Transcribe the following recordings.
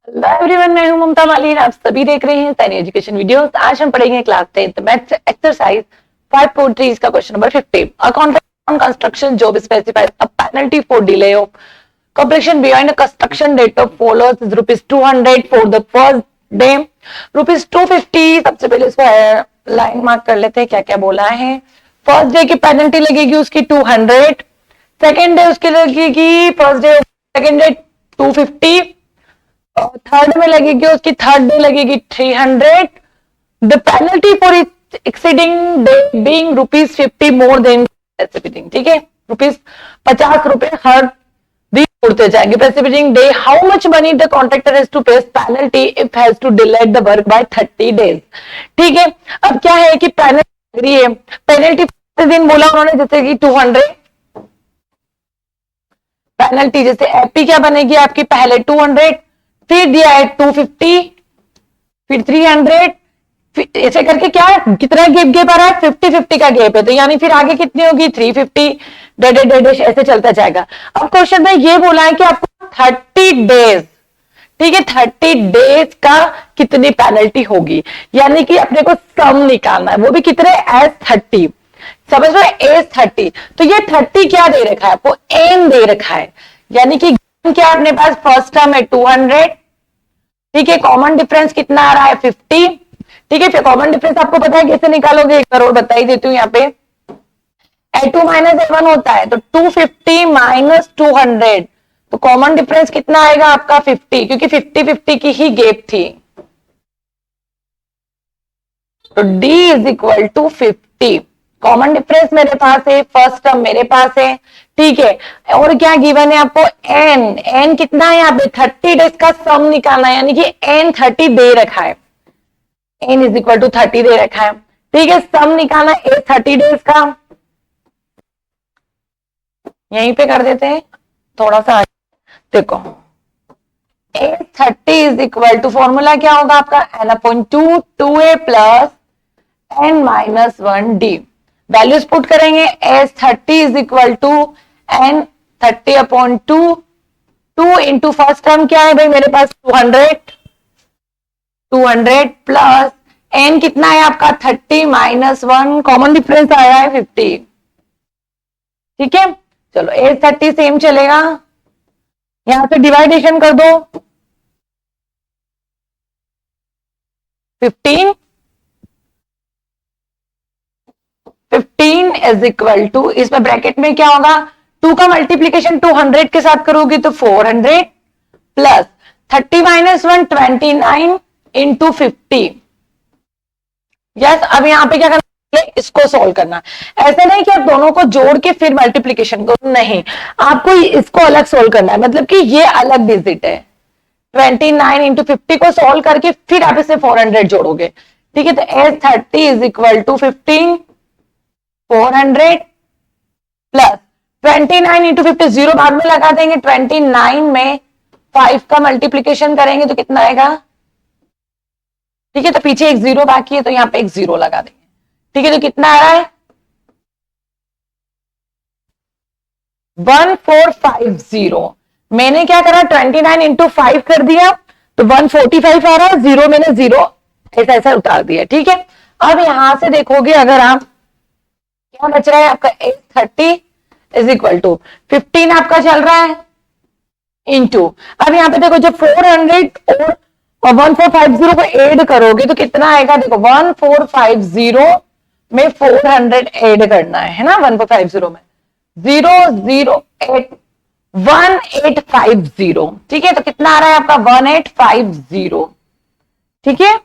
Hello everyone, मैं हूं ममता मालिन। आप सभी देख रहे हैं सैनी एजुकेशन वीडियोस। आज हम पढ़ेंगे क्लास 10th मैथ्स एक्सरसाइज 5.3 का question number 50। A contract on construction job specifies a penalty for delay of completion behind a construction date of follows is rupees 200 for the first day, rupees 250। सबसे पहले इसको line mark कर लेते हैं, क्या क्या बोला है। फर्स्ट डे की पेनल्टी लगेगी उसकी 200, सेकेंड डे उसकी लगेगी first day second day 250, third में लगेगी उसकी थर्ड डे लगेगी 300। The penalty for exceeding day being rupees 50 more than precipitating. ठीक है, रुपीज 50 रुपए हर दिन उड़ते जाएंगे। Precipitating day, how much money the contractor has to pay penalty if has to delay the work by 30 days. ठीक है, अब क्या है कि पेनल्टी लग रही है, पेनल्टी दिन बोला उन्होंने जैसे कि 200 पेनल्टी, जैसे एपी क्या बनेगी आपकी, पहले 200 फिर दिया है 250 फिर 300, ऐसे करके क्या है, कितना गैप आ रहा है, 50-50 का गैप है। तो यानी फिर आगे कितनी होगी 350 डेड ऐसे चलता जाएगा। अब क्वेश्चन में ये बोला है कि आपको 30 डेज, ठीक है, 30 डेज का कितनी पेनल्टी होगी, यानी कि अपने को सम निकालना है, वो भी कितने एज 30, समझ लो एज 30। तो ये 30 क्या दे रखा है आपको, एन दे रखा है, यानी कि क्या अपने पास फर्स्ट टर्म है 200, ठीक है, कॉमन डिफरेंस कितना आ रहा है 50। ठीक है, फिर कॉमन डिफरेंस आपको पता है कैसे निकालोगे, एक बार और बता ही देती हूँ। यहाँ पे A2 माइनस A1 होता है, तो 250 माइनस 200, तो कॉमन डिफरेंस कितना आएगा आपका 50, क्योंकि 50-50 की ही गैप थी। तो D is equal to 50। Common difference मेरे पास है, फर्स्ट टर्म मेरे पास है, ठीक है, और क्या गिवन है आपको, एन कितना है यहाँ पे 30 डेज का सम निकालना है, यानी कि एन 30 दे रखा है, एन इज इक्वल टू 30 दे रखा है। ठीक है, सम निकालना है 30 डेज का, यहीं पे कर देते हैं थोड़ा सा, देखो 30 इज इक्वल टू फॉर्मूला क्या होगा आपका, n/2 2a plus n minus 1d। Values put करेंगे, S 30 is equal to n 30/2, 2 into first term क्या है भाई मेरे पास 200 प्लस n कितना है आपका 30 माइनस 1, कॉमन डिफरेंस आया है 50। ठीक है, चलो एज 30 सेम चलेगा, यहां से डिवाइडेशन कर दो 15 इज इक्वल टू, इसमें ब्रैकेट में क्या होगा, 2 का मल्टीप्लीकेशन 200 के साथ करोगे तो 400 प्लस 30 माइनस 1 29 इंटू 50। यस, अब यहां पे क्या करना है, इसको सॉल्व करना। ऐसा नहीं कि आप दोनों को जोड़ के फिर मल्टीप्लीकेशन करो, नहीं, आपको इसको अलग सोल्व करना है, मतलब कि ये अलग डिजिट है। 29 इंटू 50 को सोल्व करके फिर आप इसे 400 जोड़ोगे। ठीक है, तो S 30 is equal to 15 400 plus 29 into 50, zero बाद में लगा देंगे, 29 में 5 का मल्टीप्लीकेशन करेंगे तो कितना आएगा। ठीक है, तो पीछे एक जीरो बाकी है, तो यहाँ पे एक जीरो लगा देंगे। ठीक है, तो कितना आ रहा है 1450। मैंने क्या करा 29 इंटू 5 कर दिया, तो 145 आ रहा है, जीरो मैंने जीरो ऐसा ऐसा उतार दिया। ठीक है, अब यहां से देखोगे अगर आप, क्या बच रहा है आपका 30 इज इक्वल टू 15 आपका चल रहा है इंटू, अब यहां पे देखो जब 400 और 1450 को ऐड करोगे तो कितना आएगा, देखो 1450 में 400 ऐड करना है ना, 1450 में 1850। ठीक है, तो कितना आ रहा है आपका 1850। ठीक है,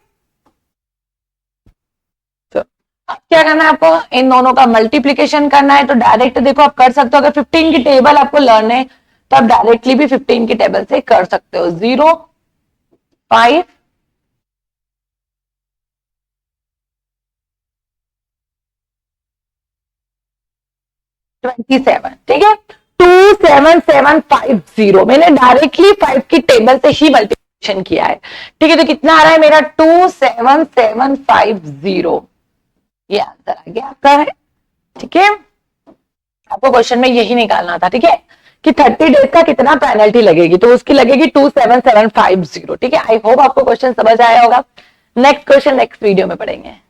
तो अब क्या करना है आपको, इन दोनों का मल्टीप्लीकेशन करना है। तो डायरेक्ट देखो आप कर सकते हो, अगर 15 की टेबल आपको लर्न है तो आप डायरेक्टली भी 15 की टेबल से कर सकते हो। 0 5 27। ठीक है, 27750, मैंने डायरेक्टली 5 की टेबल से ही मल्टीप्लिकेशन किया है। ठीक है, तो कितना आ रहा है मेरा 27750, ये आंसर आ गया आपका है। ठीक है, आपको क्वेश्चन में यही निकालना था। ठीक है, कि 30 डेज का कितना पेनल्टी लगेगी, तो उसकी लगेगी 27750। ठीक है, आई होप आपको क्वेश्चन समझ आया होगा। नेक्स्ट क्वेश्चन नेक्स्ट वीडियो में पढ़ेंगे।